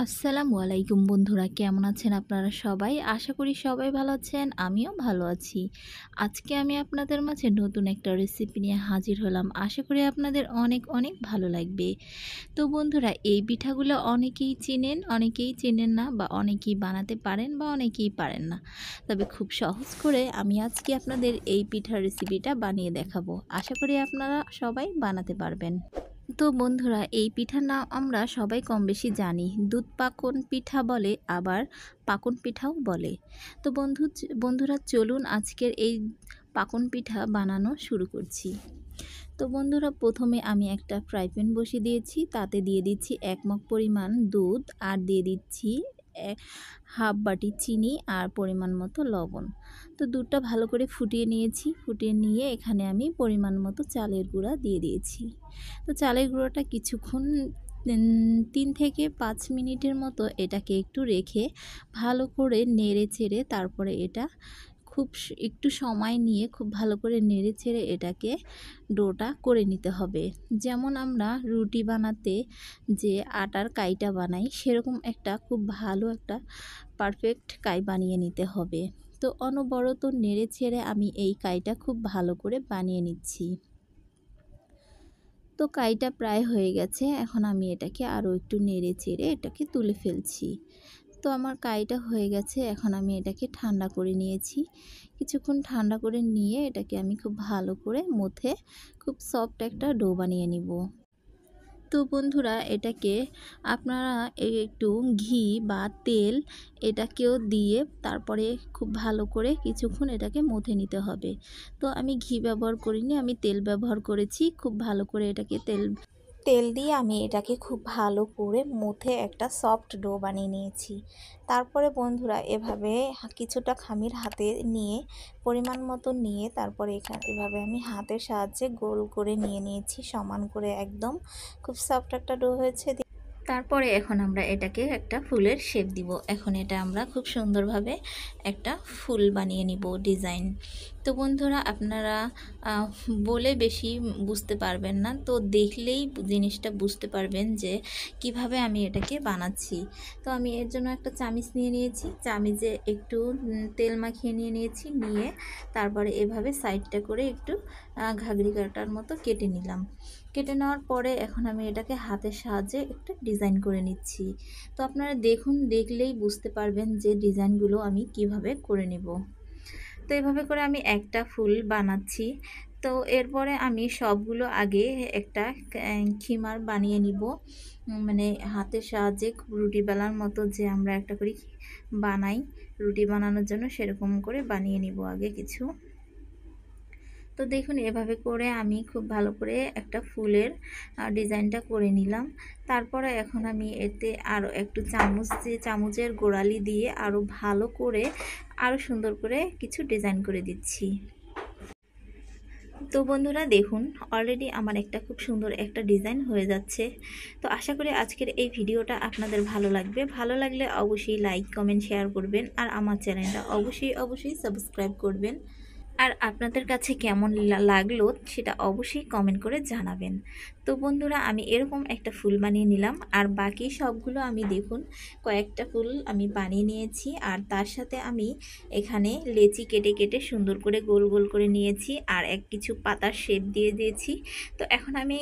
আসসালামু আলাইকুম বন্ধুরা, কেমন আছেন আপনারা সবাই? আশা করি সবাই ভালো আছেন, আমিও ভালো আছি। আজকে আমি আপনাদের মাঝে নতুন একটা রেসিপি নিয়ে হাজির হলাম। আশা করি আপনাদের অনেক অনেক ভালো লাগবে। তো বন্ধুরা, এই পিঠাগুলো অনেকেই চেনেন, অনেকেই চেনেন না, বা অনেকেই বানাতে পারেন বা অনেকেই পারেন না। তবে খুব সহজ করে আমি আজকে আপনাদের এই পিঠার রেসিপিটা বানিয়ে দেখাবো। আশা করি আপনারা সবাই বানাতে পারবেন। তো বন্ধুরা, এই পিঠার নাম আমরা সবাই কম বেশি জানি। দুধ পাকন পিঠা বলে, আবার পাকন পিঠাও বলে। তো বন্ধুরা, চলুন আজকের এই পাকন পিঠা বানানো শুরু করছি। তো বন্ধুরা, প্রথমে আমি একটা ফ্রাই প্যান বসিয়ে দিয়েছি, তাতে দিয়ে দিচ্ছি 1 মগ পরিমাণ দুধ, আর দিয়ে দিচ্ছি হাফ বাটি চিনি আর পরিমাণ মতো লবণ। তো দুধটা ভালো করে ফুটিয়ে নিয়েছি। ফুটিয়ে নিয়ে এখানে আমি পরিমাণ মতো চালের গুঁড়া দিয়ে দিয়েছি। তো চালের গুঁড়োটা কিছুক্ষণ 3 থেকে 5 মিনিটের মতো এটাকে একটু রেখে ভালো করে নেড়ে চেড়ে তারপরে এটা একটু সময় নিয়ে খুব ভালো করে নেড়ে চেড়ে এটাকে ডোটা করে নিতে হবে। যেমন আমরা রুটি বানাতে যে আটার কাইটা বানাই, সেরকম একটা খুব ভালো একটা পারফেক্ট কাই বানিয়ে নিতে হবে। তো অনবরত নেড়ে ছেড়ে আমি এই কাইটা খুব ভালো করে বানিয়ে নিচ্ছি। তো কাইটা প্রায় হয়ে গেছে, এখন আমি এটাকে আরও একটু নেড়ে চেড়ে এটাকে তুলে ফেলছি। তো আমার কাইটা হয়ে গেছে, এখন আমি এটাকে ঠান্ডা করে নিয়েছি। কিছুক্ষণ ঠান্ডা করে নিয়ে এটাকে আমি খুব ভালো করে মথে খুব সফট একটা ডো বানিয়ে নিব। তো বন্ধুরা, এটাকে আপনারা একটু ঘি বা তেল এটাকেও দিয়ে তারপরে খুব ভালো করে কিছুক্ষণ এটাকে মথে নিতে হবে। তো আমি ঘি ব্যবহার করিনি, আমি তেল ব্যবহার করেছি। খুব ভালো করে এটাকে তেল দিয়ে আমি এটাকে খুব ভালো করে মুথে একটা সফট ডো বানিয়ে নিয়েছি। তারপরে বন্ধুরা, এভাবে কিছুটা খামির হাতে নিয়ে পরিমাণ মতো নিয়ে তারপরে এভাবে আমি হাতের সাহায্যে গোল করে নিয়ে নিয়েছি, সমান করে একদম খুব সফট একটা ডো হয়েছে। তারপরে এখন আমরা এটাকে একটা ফুলের শেপ দিব। এখন এটা আমরা খুব সুন্দরভাবে একটা ফুল বানিয়ে নিব, ডিজাইন। তো বন্ধুরা, আপনারা বলে বেশি বুঝতে পারবেন না, তো দেখলেই জিনিসটা বুঝতে পারবেন যে কিভাবে আমি এটাকে বানাচ্ছি। তো আমি এর জন্য একটা চামিচ নিয়ে নিয়েছি, চামিচে একটু তেল মাখিয়ে নিয়েছি, নিয়ে তারপরে এভাবে সাইডটা করে একটু ঘাগরি কাটার মতো কেটে নিলাম। কেটে নেওয়ার পরে এখন আমি এটাকে হাতের সাহায্যে একটা ডিজাইন করে নিচ্ছি। তো আপনারা দেখলেই বুঝতে পারবেন যে ডিজাইনগুলো আমি কিভাবে করে নেব। তো এভাবে করে আমি একটা ফুল বানাচ্ছি। তো এরপরে আমি সবগুলো আগে একটা খিমার বানিয়ে নিব, মানে হাতের সাহায্যে রুটি বেলার মতো যে আমরা একটা করে বানাই রুটি বানানোর জন্য, সেরকম করে বানিয়ে নিব আগে কিছু। তো দেখুন, এভাবে করে আমি খুব ভালো করে একটা ফুলের ডিজাইনটা করে নিলাম। তারপরে এখন আমি এতে আরও একটু চামচের গোড়ালি দিয়ে আরও ভালো করে আরও সুন্দর করে কিছু ডিজাইন করে দিচ্ছি। তো বন্ধুরা, দেখুন অলরেডি আমার একটা খুব সুন্দর একটা ডিজাইন হয়ে যাচ্ছে। তো আশা করি আজকের এই ভিডিওটা আপনাদের ভালো লাগবে। ভালো লাগলে অবশ্যই লাইক, কমেন্ট, শেয়ার করবেন, আর আমার চ্যানেলটা অবশ্যই সাবস্ক্রাইব করবেন। আর আপনাদের কাছে কেমন লাগলো সেটা অবশ্যই কমেন্ট করে জানাবেন। তো বন্ধুরা, আমি এরকম একটা ফুল বানিয়ে নিলাম, আর বাকি সবগুলো আমি দেখুন কয়েকটা ফুল আমি বানিয়ে নিয়েছি, আর তার সাথে আমি এখানে লেচি কেটে কেটে সুন্দর করে গোল গোল করে নিয়েছি, আর কিছু পাতার শেপ দিয়ে দিয়েছি। তো এখন আমি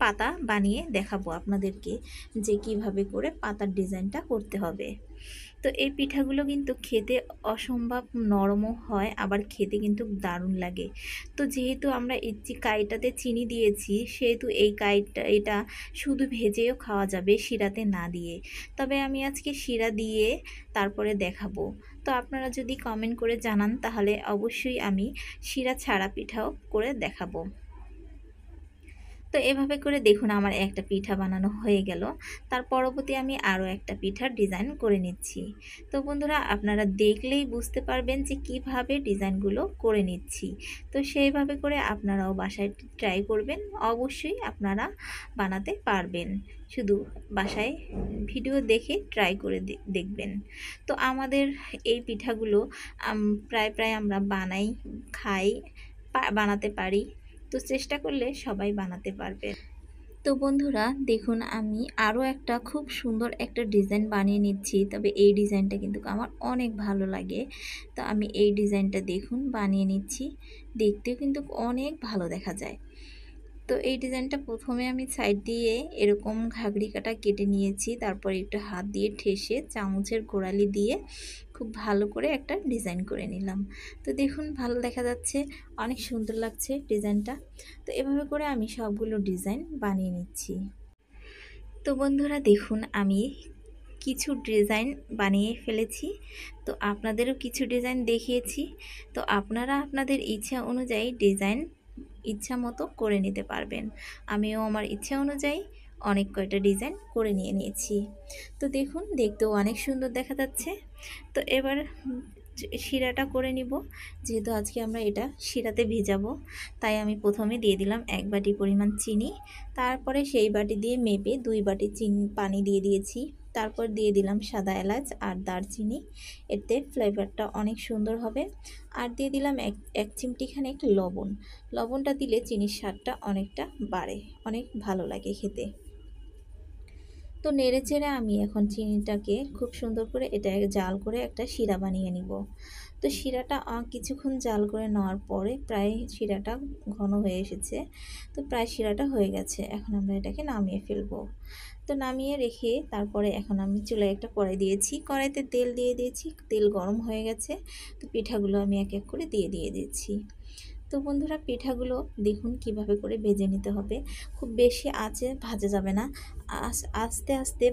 পাতা বানিয়ে দেখাবো আপনাদেরকে যে কিভাবে করে পাতার ডিজাইনটা করতে হবে। তো এই পিঠাগুলো কিন্তু খেতে অসম্ভব নরমও হয়, আবার খেতে কিন্তু দারুণ লাগে। তো যেহেতু আমরা এই কাইটাতে চিনি দিয়েছি, সেহেতু এটা শুধু ভেজেও খাওয়া যাবে, শিরাতে না দিয়ে। তবে আমি আজকে শিরা দিয়ে তারপরে দেখাবো। তো আপনারা যদি কমেন্ট করে জানান, তাহলে অবশ্যই আমি শিরা ছাড়া পিঠাও করে দেখাবো। তো এভাবে করে দেখুন আমার একটা পিঠা বানানো হয়ে গেল। তার পরবর্তী আমি আরও একটা পিঠার ডিজাইন করে নিচ্ছি। তো বন্ধুরা, আপনারা দেখলেই বুঝতে পারবেন যে কিভাবে ডিজাইনগুলো করে নিচ্ছি। তো সেইভাবে করে আপনারাও বাসায় ট্রাই করবেন, অবশ্যই আপনারা বানাতে পারবেন। শুধু বাসায় ভিডিও দেখে ট্রাই করে দেখবেন। তো আমাদের এই পিঠাগুলো প্রায় আমরা বানাই, খাই, বানাতে পারি। তো চেষ্টা করলে সবাই বানাতে পারবে। তো বন্ধুরা দেখুন, আমি আরও একটা খুব সুন্দর একটা ডিজাইন বানিয়ে নিচ্ছি, তবে এই ডিজাইনটা কিন্তু আমার অনেক ভালো লাগে। তো আমি এই ডিজাইনটা দেখুন বানিয়ে নিচ্ছি, দেখতেও কিন্তু অনেক ভালো দেখা যায়। তো এই ডিজাইনটা প্রথমে আমি সাইড দিয়ে এরকম ঘাগরি কাটা কেটে নিয়েছি, তারপর একটু হাত দিয়ে ঠেসে চামচের গোড়ালি দিয়ে খুব ভালো করে একটা ডিজাইন করে নিলাম। তো দেখুন ভালো দেখা যাচ্ছে, অনেক সুন্দর লাগছে ডিজাইনটা। তো এভাবে করে আমি সবগুলো ডিজাইন বানিয়ে নিচ্ছি। তো বন্ধুরা দেখুন, আমি কিছু ডিজাইন বানিয়ে ফেলেছি। তো আপনাদেরও কিছু ডিজাইন দেখিয়েছি। তো আপনারা আপনাদের ইচ্ছা অনুযায়ী ডিজাইন ইচ্ছা মতো করে নিতে পারবেন। আমিও আমার ইচ্ছা অনুযায়ী অনেক কয়টা ডিজাইন করে নিয়েছি। তো দেখুন, দেখতেও অনেক সুন্দর দেখা যাচ্ছে। তো এবার শিরাটা করে নিব। যেহেতু আজকে আমরা এটা শিরাতে ভিজাবো, তাই আমি প্রথমে দিয়ে দিলাম 1 বাটি পরিমাণ চিনি। তারপরে সেই বাটি দিয়ে মেপে 2 বাটি পানি দিয়ে দিয়েছি। তারপর দিয়ে দিলাম সাদা এলাচ আর দারচিনি, এতে ফ্লেভারটা অনেক সুন্দর হবে। আর দিয়ে দিলাম এক চিমটিখানেক লবণ। লবণটা দিলে চিনির স্বাদটা অনেকটা বাড়ে, অনেক ভালো লাগে খেতে। তো নেড়েচেড়ে আমি এখন চিনিটাকে খুব সুন্দর করে এটা জাল করে একটা শিরা বানিয়ে নিব। তো শিরাটা কিছুক্ষণ জাল করে নেওয়ার পরে প্রায় শিরাটা ঘন হয়ে এসেছে। তো প্রায় শিরাটা হয়ে গেছে, এখন আমরা এটাকে নামিয়ে ফেলবো। তো নামিয়ে রেখে তারপরে এখন আমি চুলায় একটা কড়াই দিয়েছি, কড়াইতে তেল দিয়ে দিয়েছি, তেল গরম হয়ে গেছে। তো পিঠাগুলো আমি এক এক করে দিয়ে দিয়েছি। তো বন্ধুরা পিঠাগুলো দেখুন কিভাবে করে ভেজে নিতে হবে। খুব বেশি আঁচে ভাজা যাবে না, আস্তে আস্তে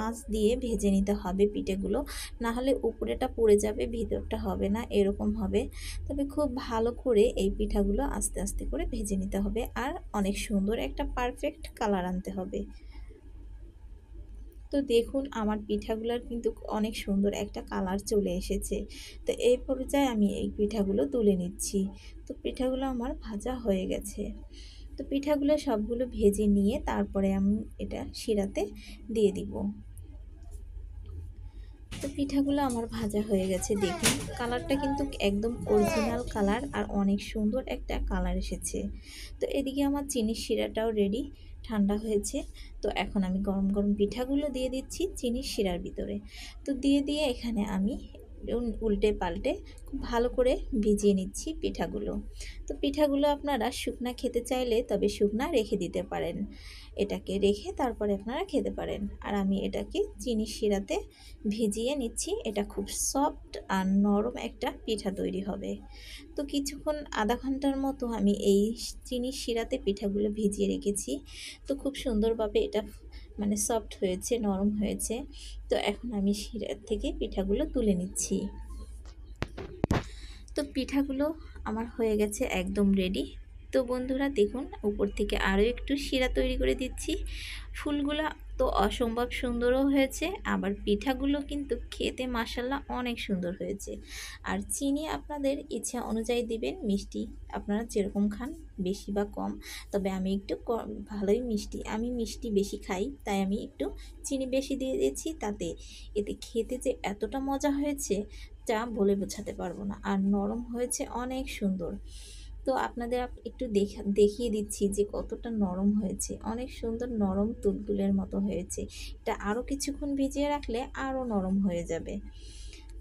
আঁচ দিয়ে ভেজে নিতে হবে পিঠেগুলো, না হলে উপরেটা পুড়ে যাবে, ভিতরটা হবে না, এরকম হবে। তবে খুব ভালো করে এই পিঠাগুলো আস্তে আস্তে করে ভেজে নিতে হবে, আর অনেক সুন্দর একটা পারফেক্ট কালার আনতে হবে। তো দেখুন আমার পিঠাগুলোর কিন্তু অনেক সুন্দর একটা কালার চলে এসেছে। তো এই পর্যায়ে আমি এই পিঠাগুলো তুলে নিচ্ছি। তো পিঠাগুলো আমার ভাজা হয়ে গেছে। তো পিঠাগুলো সবগুলো ভেজে নিয়ে তারপরে আমি এটা শিরাতে দিয়ে দিব। তো পিঠাগুলো আমার ভাজা হয়ে গেছে, দেখুন কালারটা কিন্তু একদম অরিজিনাল কালার, আর অনেক সুন্দর একটা কালার এসেছে। তো এদিকে আমার চিনির শিরাটাও রেডি, ঠান্ডা হয়েছে। তো এখন আমি গরম গরম পিঠাগুলো দিয়ে দিচ্ছি চিনির শিরার ভিতরে। তো দিয়ে এখানে আমি উল্টে পাল্টে খুব ভালো করে ভিজিয়ে নিচ্ছি পিঠাগুলো। তো পিঠাগুলো আপনারা শুকনা খেতে চাইলে তবে শুকনা রেখে দিতে পারেন, এটাকে রেখে তারপরে আপনারা খেতে পারেন। আর আমি এটাকে চিনির শিরাতে ভিজিয়ে নিচ্ছি, এটা খুব সফট আর নরম একটা পিঠা তৈরি হবে। তো কিছুক্ষণ আধা ঘন্টার মতো আমি এই চিনির শিরাতে পিঠাগুলো ভিজিয়ে রেখেছি। তো খুব সুন্দরভাবে এটা মানে সফট হয়েছে, নরম হয়েছে। তো এখন আমি শিরা থেকে পিঠাগুলো তুলে নিচ্ছি। তো পিঠাগুলো আমার হয়ে গেছে একদম রেডি। তো বন্ধুরা দেখুন, উপর থেকে আরও একটু শিরা তৈরি করে দিচ্ছি। ফুলগুলো তো অসম্ভব সুন্দরও হয়েছে, আবার পিঠাগুলো কিন্তু খেতে মাশাআল্লাহ অনেক সুন্দর হয়েছে। আর চিনি আপনাদের ইচ্ছা অনুযায়ী দিবেন, মিষ্টি আপনারা যেরকম খান, বেশি বা কম। তবে আমি একটু ভালোই মিষ্টি, আমি মিষ্টি বেশি খাই, তাই আমি একটু চিনি বেশি দিয়ে দিয়েছি। এতে খেতে যে এতটা মজা হয়েছে যা বলে বোঝাতে পারবো না, আর নরম হয়েছে অনেক সুন্দর। তো আপনাদের একটু দেখিয়ে দিচ্ছি যে কতটা নরম হয়েছে, অনেক সুন্দর নরম তুলতুলের মতো হয়েছে। এটা আরও কিছুক্ষণ ভিজিয়ে রাখলে আরও নরম হয়ে যাবে।